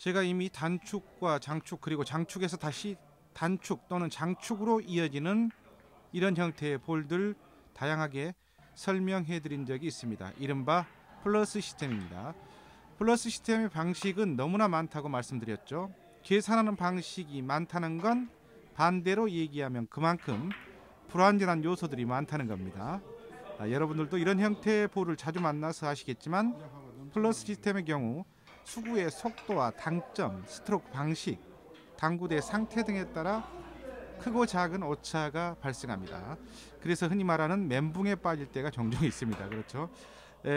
제가 이미 단축과 장축 그리고 장축에서 다시 단축 또는 장축으로 이어지는 이런 형태의 볼들 다양하게 설명해 드린 적이 있습니다. 이른바 플러스 시스템입니다. 플러스 시스템의 방식은 너무나 많다고 말씀드렸죠. 계산하는 방식이 많다는 건 반대로 얘기하면 그만큼 불완전한 요소들이 많다는 겁니다. 여러분들도 이런 형태의 볼을 자주 만나서 아시겠지만 플러스 시스템의 경우 수구의 속도와 당점, 스트로크 방식, 당구대 상태 등에 따라 크고 작은 오차가 발생합니다. 그래서 흔히 말하는 멘붕에 빠질 때가 종종 있습니다. 그렇죠?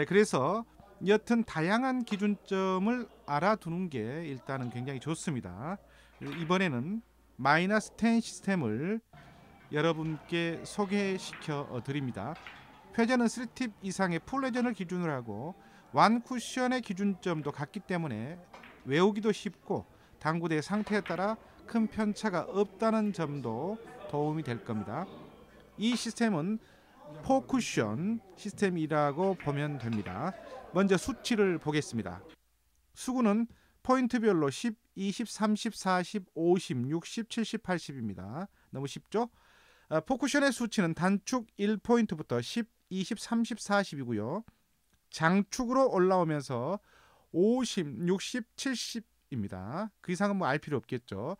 그래서 여튼 다양한 기준점을 알아두는 게 일단은 굉장히 좋습니다. 이번에는 마이너스 10 시스템을 여러분께 소개시켜 드립니다. 회전은 3팁 이상의 풀회전을 기준으로 하고 완 쿠션의 기준점도 같기 때문에 외우기도 쉽고 당구대의 상태에 따라 큰 편차가 없다는 점도 도움이 될 겁니다. 이 시스템은 4쿠션 시스템이라고 보면 됩니다. 먼저 수치를 보겠습니다. 수구는 포인트별로 10, 20, 30, 40, 50, 60, 70, 80입니다. 너무 쉽죠? 4쿠션의 수치는 단축 1포인트부터 10, 20, 30, 40이고요. 장축으로 올라오면서 50, 60, 70입니다. 그 이상은 뭐 알 필요 없겠죠.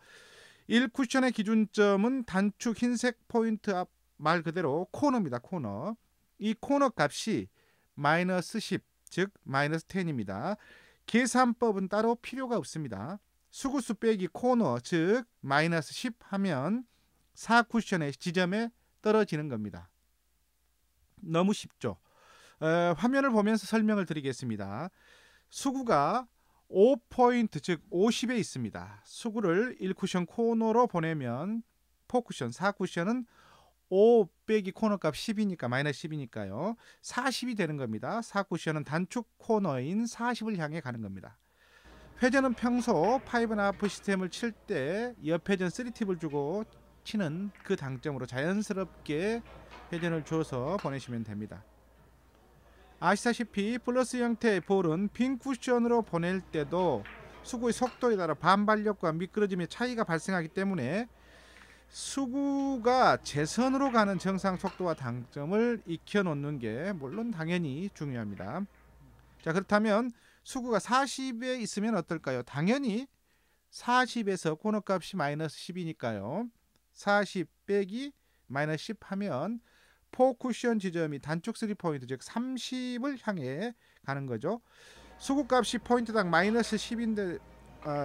1쿠션의 기준점은 단축 흰색 포인트 앞 말 그대로 코너입니다. 코너. 이 코너 값이 마이너스 10, 즉 마이너스 10입니다. 계산법은 따로 필요가 없습니다. 수구수 빼기 코너, 즉 마이너스 10 하면 4쿠션의 지점에 떨어지는 겁니다. 너무 쉽죠. 화면을 보면서 설명을 드리겠습니다. 수구가 5포인트, 즉 50에 있습니다. 수구를 1쿠션 코너로 보내면 4쿠션, 4쿠션은 5 빼기 코너값 10이니까 마이너스 10이니까요. 40이 되는 겁니다. 4쿠션은 단축 코너인 40을 향해 가는 겁니다. 회전은 평소 5&1 시스템을 칠 때 옆회전 3팁을 주고 치는 그 당점으로 자연스럽게 회전을 줘서 보내시면 됩니다. 아시다시피 플러스 형태의 볼은 빈 쿠션으로 보낼 때도 수구의 속도에 따라 반발력과 미끄러짐의 차이가 발생하기 때문에 수구가 제선으로 가는 정상 속도와 당점을 익혀 놓는 게 물론 당연히 중요합니다. 자, 그렇다면 수구가 40에 있으면 어떨까요? 당연히 40에서 코너 값이 마이너스 10이니까요. 40 빼기 마이너스 10 하면 4쿠션 지점이 단축 3포인트, 즉 30을 향해 가는 거죠. 수구값이 포인트당 마이너스 10인데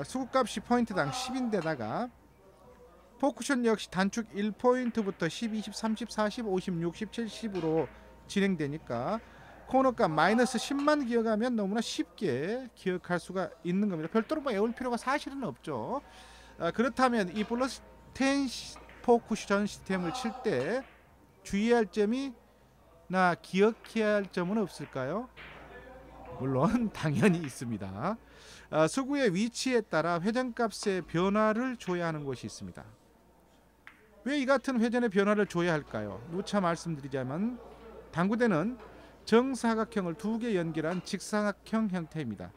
수구값이 포인트당 10인데다가 4쿠션 역시 단축 1포인트부터 10, 20, 30, 40, 50, 60, 70으로 진행되니까 코너값 마이너스 10만 기억하면 너무나 쉽게 기억할 수가 있는 겁니다. 별도로 뭐 외울 필요가 사실은 없죠. 그렇다면 이 플러스 10 4쿠션 시스템을 칠 때 주의할 점이나 기억해야 할 점은 없을까요? 물론 당연히 있습니다. 수구의 위치에 따라 회전값의 변화를 줘야 하는 것이 있습니다. 왜 이 같은 회전의 변화를 줘야 할까요? 누차 말씀드리자면 당구대는 정사각형을 두 개 연결한 직사각형 형태입니다.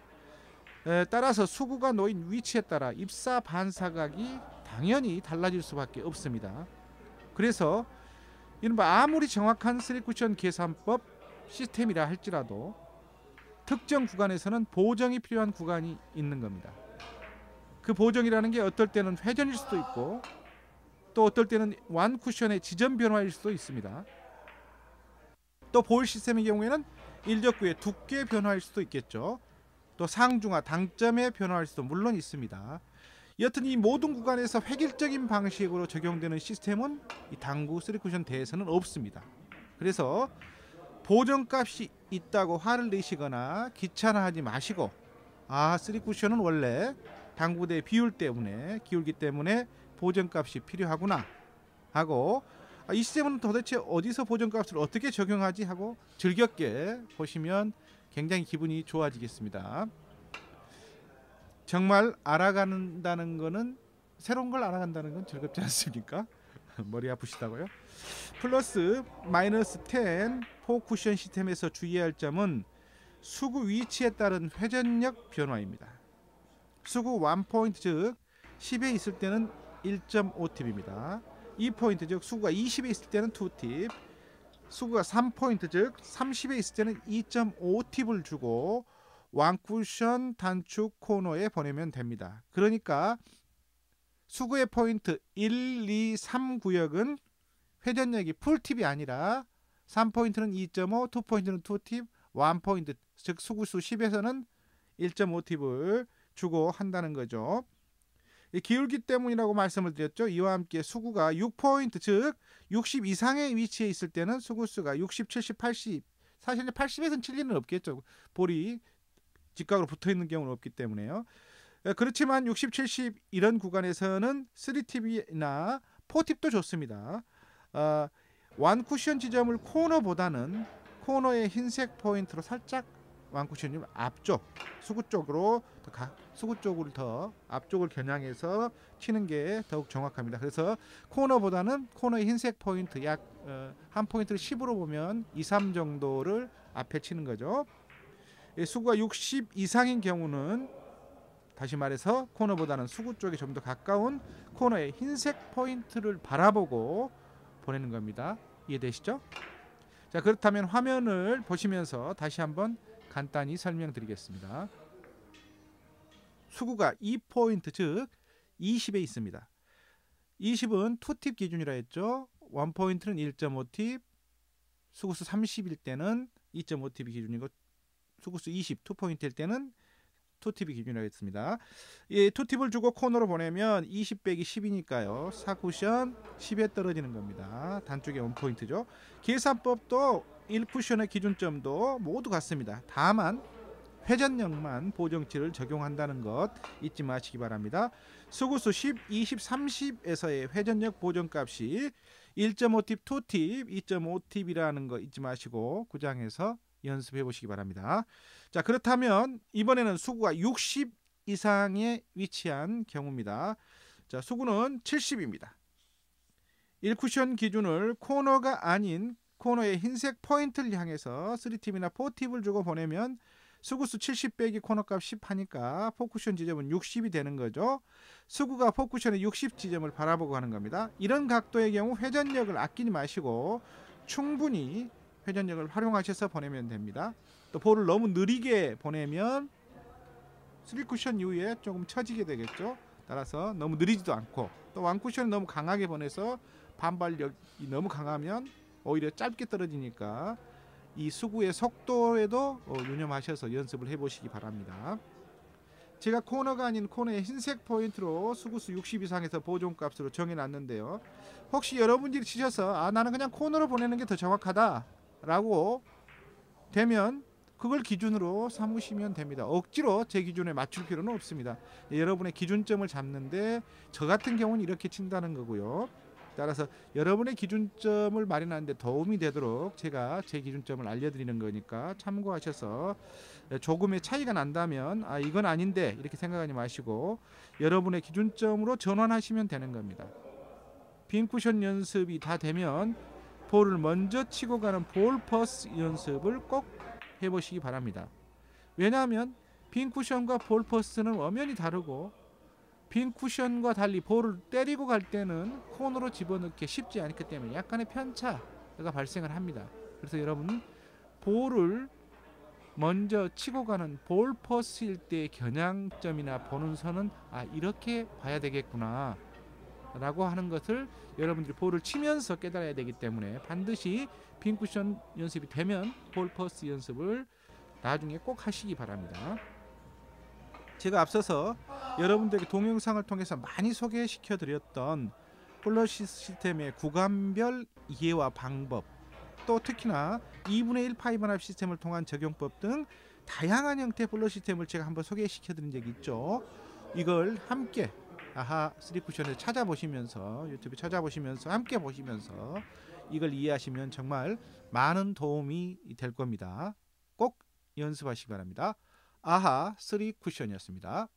따라서 수구가 놓인 위치에 따라 입사 반사각이 당연히 달라질 수밖에 없습니다. 그래서 이른바 아무리 정확한 3쿠션 계산법 시스템이라 할지라도 특정 구간에서는 보정이 필요한 구간이 있는 겁니다. 그 보정이라는 게 어떨 때는 회전일 수도 있고 또 어떨 때는 완 쿠션의 지점 변화일 수도 있습니다. 또 볼 시스템의 경우에는 일적구의 두께 변화일 수도 있겠죠. 또 상중하 당점의 변화일 수도 물론 있습니다. 여튼 이 모든 구간에서 획일적인 방식으로 적용되는 시스템은 이 당구 3쿠션 대에서는 없습니다. 그래서 보정값이 있다고 화를 내시거나 귀찮아하지 마시고 3쿠션은 원래 당구대 비율 때문에 기울기 때문에 보정값이 필요하구나 하고 이 시스템은 도대체 어디서 보정값을 어떻게 적용하지 하고 즐겁게 보시면 굉장히 기분이 좋아지겠습니다. 정말 알아간다는 거는 새로운 걸 알아간다는 건 즐겁지 않습니까? 머리 아프시다고요? 플러스 마이너스 10 4쿠션 시스템에서 주의해야 할 점은 수구 위치에 따른 회전력 변화입니다. 수구 1포인트 즉 10에 있을 때는 1.5팁입니다. 2포인트 즉 수구가 20에 있을 때는 2팁, 수구가 3포인트 즉 30에 있을 때는 2.5팁을 주고 완쿠션 단축 코너에 보내면 됩니다. 그러니까 수구의 포인트 1, 2, 3 구역은 회전력이 풀팁이 아니라 3포인트는 2.5, 2포인트는 2팁, 1포인트 즉 수구수 10에서는 1.5팁을 주고 한다는 거죠. 기울기 때문이라고 말씀을 드렸죠. 이와 함께 수구가 6포인트 즉 60 이상의 위치에 있을 때는 수구수가 60, 70, 80 사실 80에서는 칠 리는 없겠죠. 볼이 직각으로 붙어있는 경우는 없기 때문에요. 그렇지만 60, 70 이런 구간에서는 3팁이나 4팁도 좋습니다. 완쿠션 지점을 코너보다는 코너의 흰색 포인트로 살짝 완쿠션을 앞쪽 수구 쪽으로 수구 쪽을 더 앞쪽을 겨냥해서 치는 게 더욱 정확합니다. 그래서 코너보다는 코너의 흰색 포인트 약 한 포인트를 10으로 보면 2, 3 정도를 앞에 치는 거죠. 수구가 60 이상인 경우는 다시 말해서 코너보다는 수구 쪽에 좀 더 가까운 코너의 흰색 포인트를 바라보고 보내는 겁니다. 이해되시죠? 자, 그렇다면 화면을 보시면서 다시 한번 간단히 설명드리겠습니다. 수구가 2포인트 즉 20에 있습니다. 20은 2팁 기준이라 했죠. 1포인트는 1.5팁, 수구수 30일 때는 2.5팁이 기준이고 수구수 20, 2포인트일 때는 2팁이 기준이라고 했습니다. 이 2팁을 주고 코너로 보내면 20 빼기 10이니까요. 4쿠션 10에 떨어지는 겁니다. 단축의 1포인트죠. 계산법도 1쿠션의 기준점도 모두 같습니다. 다만 회전력만 보정치를 적용한다는 것 잊지 마시기 바랍니다. 수구수 10, 20, 30에서의 회전력 보정값이 1.5팁, 2팁, 2.5팁이라는 거 잊지 마시고 구장에서 연습해 보시기 바랍니다. 자, 그렇다면 이번에는 수구가 60 이상에 위치한 경우입니다. 자, 수구는 70입니다. 1쿠션 기준을 코너가 아닌 코너의 흰색 포인트를 향해서 3팁이나 4팁을 주고 보내면 수구수 70 빼기 코너값 10 하니까 포쿠션 지점은 60이 되는 거죠. 수구가 포쿠션의 60 지점을 바라보고 하는 겁니다. 이런 각도의 경우 회전력을 아끼지 마시고 충분히 회전력을 활용하셔서 보내면 됩니다. 또 볼을 너무 느리게 보내면 3쿠션 이후에 조금 처지게 되겠죠. 따라서 너무 느리지도 않고 또 1쿠션을 너무 강하게 보내서 반발력이 너무 강하면 오히려 짧게 떨어지니까 이 수구의 속도에도 유념하셔서 연습을 해보시기 바랍니다. 제가 코너가 아닌 코너의 흰색 포인트로 수구수 60 이상에서 보존값으로 정해놨는데요. 혹시 여러분들이 치셔서 나는 그냥 코너로 보내는 게 더 정확하다 라고 되면 그걸 기준으로 삼으시면 됩니다. 억지로 제 기준에 맞출 필요는 없습니다. 여러분의 기준점을 잡는데 저 같은 경우는 이렇게 친다는 거고요. 따라서 여러분의 기준점을 마련하는데 도움이 되도록 제가 제 기준점을 알려드리는 거니까 참고하셔서 조금의 차이가 난다면 이건 아닌데 이렇게 생각하지 마시고 여러분의 기준점으로 전환하시면 되는 겁니다. 빈 쿠션 연습이 다 되면 볼을 먼저 치고 가는 볼 퍼스 연습을 꼭 해보시기 바랍니다. 왜냐하면 빈 쿠션과 볼 퍼스는 엄연히 다르고 빈 쿠션과 달리 볼을 때리고 갈 때는 코너로 집어넣기 쉽지 않기 때문에 약간의 편차가 발생을 합니다. 그래서 여러분 볼을 먼저 치고 가는 볼 퍼스일 때의 겨냥점이나 보는 선은 이렇게 봐야 되겠구나 라고 하는 것을 여러분들이 볼을 치면서 깨달아야 되기 때문에 반드시 빈 쿠션 연습이 되면 볼 퍼스 연습을 나중에 꼭 하시기 바랍니다. 제가 앞서서 여러분들에게 동영상을 통해서 많이 소개시켜 드렸던 폴러 시스템의 구간별 이해와 방법, 또 특히나 2분의 1 파이 반합 시스템을 통한 적용법 등 다양한 형태의 폴러 시스템을 제가 한번 소개시켜 드린 적이 있죠. 이걸 함께 아하 3쿠션을 찾아보시면서 유튜브 찾아보시면서 함께 보시면서 이걸 이해하시면 정말 많은 도움이 될 겁니다. 꼭 연습하시기 바랍니다. 아하 3쿠션이었습니다.